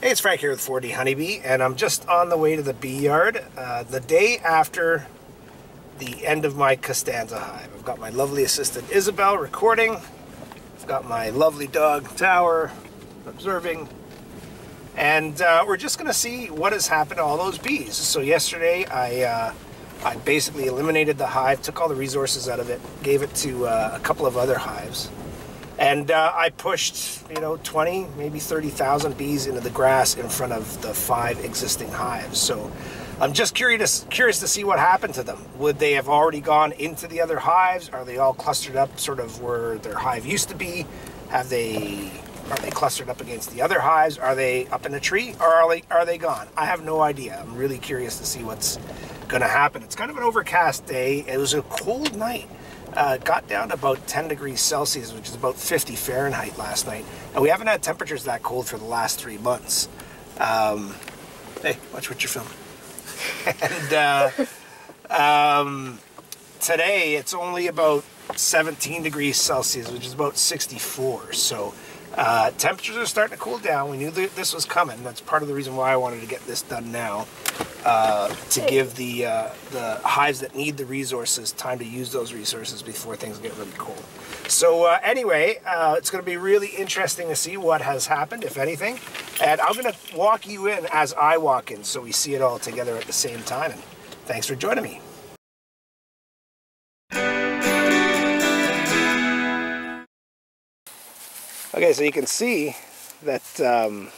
Hey, it's Frank here with 4D Honeybee, and I'm just on the way to the bee yard the day after the end of my Costanza hive. I've got my lovely assistant Isabel recording. I've got my lovely dog Tower observing, and we're just going to see what has happened to all those bees. So yesterday I basically eliminated the hive, took all the resources out of it, gave it to a couple of other hives. And I pushed, 20, maybe 30,000 bees into the grass in front of the 5 existing hives. So I'm just curious to see what happened to them. Would they have already gone into the other hives? Are they all clustered up sort of where their hive used to be? Are they clustered up against the other hives? Are they up in a tree, or are they gone? I have no idea. I'm really curious to see what's going to happen. It's kind of an overcast day. It was a cold night. Got down to about 10 degrees Celsius, which is about 50 Fahrenheit last night. And we haven't had temperatures that cold for the last 3 months. Hey, watch what you're filming. And today it's only about 17 degrees Celsius, which is about 64. So temperatures are starting to cool down. We knew that this was coming. That's part of the reason why I wanted to get this done now. To give the hives that need the resources time to use those resources before things get really cold. So anyway, it's going to be really interesting to see what has happened, if anything. And I'm going to walk you in as I walk in so we see it all together at the same time. And thanks for joining me. Okay, so you can see that the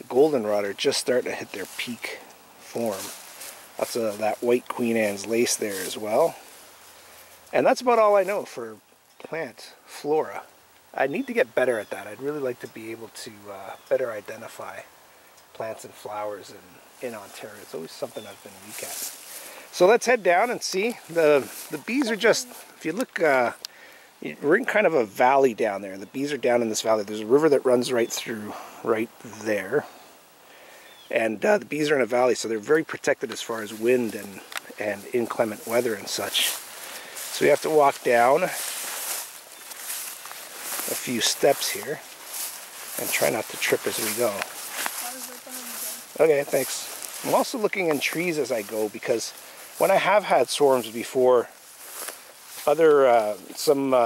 goldenrod are just starting to hit their peak form. That's that white Queen Anne's lace there as well. And that's about all I know for plant flora. I need to get better at that. I'd really like to be able to better identify plants and flowers in Ontario. It's always something I've been weak at. So let's head down and see. The bees are just, if you look, we're in kind of a valley down there. The bees are down in this valley. There's a river that runs right through right there. And the bees are in a valley, so they're very protected as far as wind and inclement weather and such. So we have to walk down a few steps here and try not to trip as we go. Okay, thanks. I'm also looking in trees as I go, because when I have had swarms before, some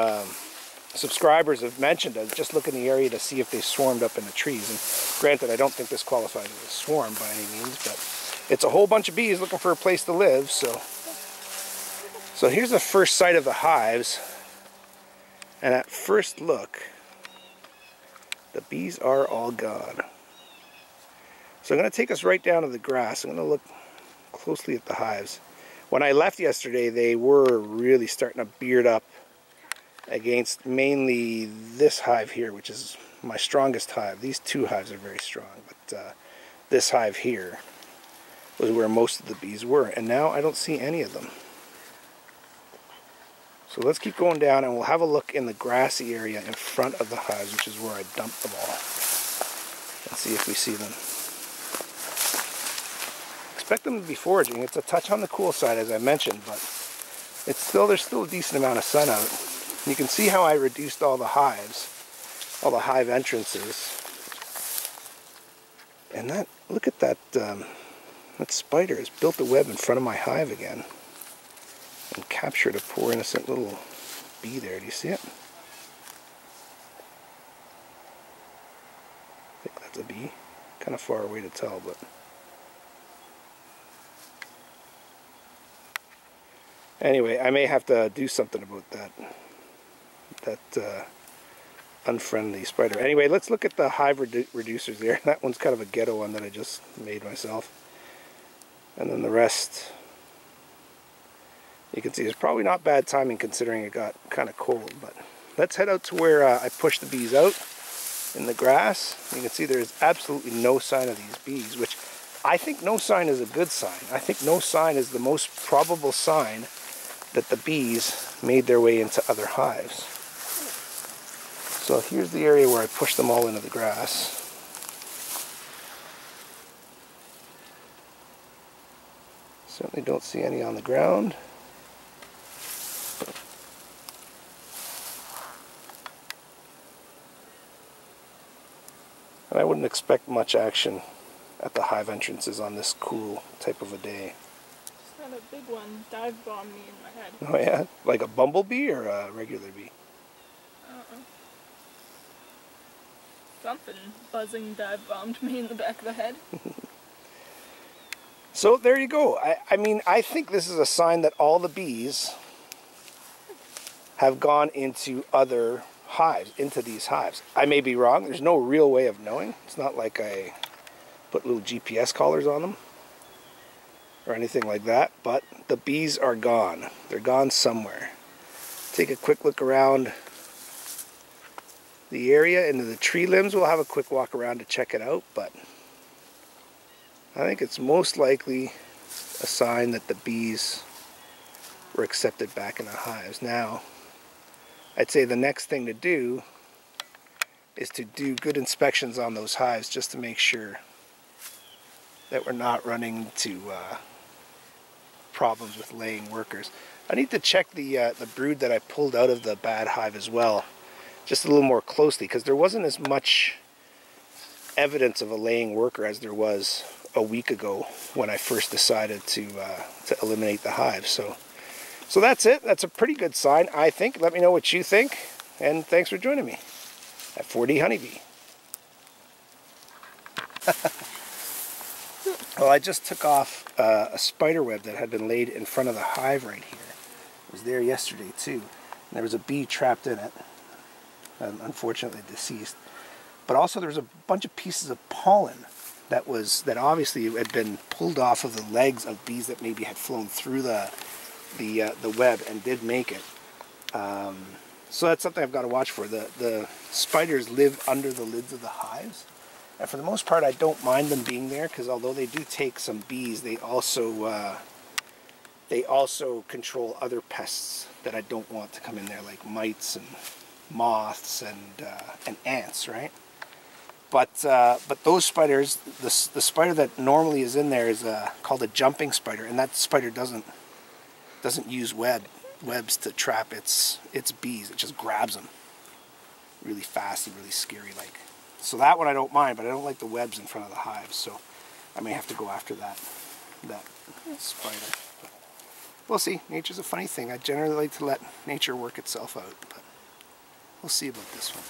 subscribers have mentioned just look in the area to see if they swarmed up in the trees. And granted, I don't think this qualifies as a swarm by any means, but it's a whole bunch of bees looking for a place to live. So here's the first sight of the hives, and at first look, the bees are all gone. So I'm going to take us right down to the grass. I'm going to look closely at the hives. When I left yesterday, they were really starting to beard up against mainly this hive here, which is my strongest hive. These 2 hives are very strong, but this hive here was where most of the bees were, and now I don't see any of them. So let's keep going down, and we'll have a look in the grassy area in front of the hives, which is where I dumped them all. Let's see if we see them. Expect them to be foraging. It's a touch on the cool side, as I mentioned, but there's still a decent amount of sun out. You can see how I reduced all the hives, all the hive entrances. And look at that, that spider has built a web in front of my hive again and captured a poor innocent little bee there. Do you see it? I think that's a bee. Kind of far away to tell, but anyway, I may have to do something about that unfriendly spider. Anyway, let's look at the hive reducers there. That one's kind of a ghetto one that I just made myself. And then the rest, you can see it's probably not bad timing considering it got kind of cold. But let's head out to where I pushed the bees out in the grass. You can see there's absolutely no sign of these bees, which I think no sign is a good sign. I think no sign is the most probable sign that the bees made their way into other hives. So here's the area where I pushed them all into the grass. Certainly don't see any on the ground. And I wouldn't expect much action at the hive entrances on this cool type of a day. Just had a big one dive bomb me in my head. Oh yeah? Like a bumblebee or a regular bee? Something buzzing dive bombed me in the back of the head. So there you go. I mean, I think this is a sign that all the bees have gone into other hives, into these hives. I may be wrong. There's no real way of knowing. It's not like I put little GPS collars on them or anything like that, but the bees are gone. They're gone somewhere. Take a quick look around the area, into the tree limbs. We'll have a quick walk around to check it out, but I think it's most likely a sign that the bees were accepted back in the hives. Now, I'd say the next thing to do is to do good inspections on those hives just to make sure that we're not running into problems with laying workers. I need to check the brood that I pulled out of the bad hive as well, just a little more closely, because there wasn't as much evidence of a laying worker as there was a week ago when I first decided to eliminate the hive. So that's it. That's a pretty good sign, I think. Let me know what you think, and thanks for joining me at 4D Honeybee. Well, I just took off a spider web that had been laid in front of the hive right here. It was there yesterday too, and there was a bee trapped in it, unfortunately deceased. But also there was a bunch of pieces of pollen that obviously had been pulled off of the legs of bees that maybe had flown through the web and did make it. So that's something I've got to watch for. The spiders live under the lids of the hives, and for the most part I don't mind them being there, because although they do take some bees, they also control other pests that I don't want to come in there, like mites and moths and ants, right? But those spiders, the spider that normally is in there is called a jumping spider, and that spider doesn't use webs to trap its bees. It just grabs them really fast and really scary like. So that one I don't mind, but I don't like the webs in front of the hives, so I may have to go after that spider. But we'll see. Nature's a funny thing. I generally like to let nature work itself out, but we'll see about this one.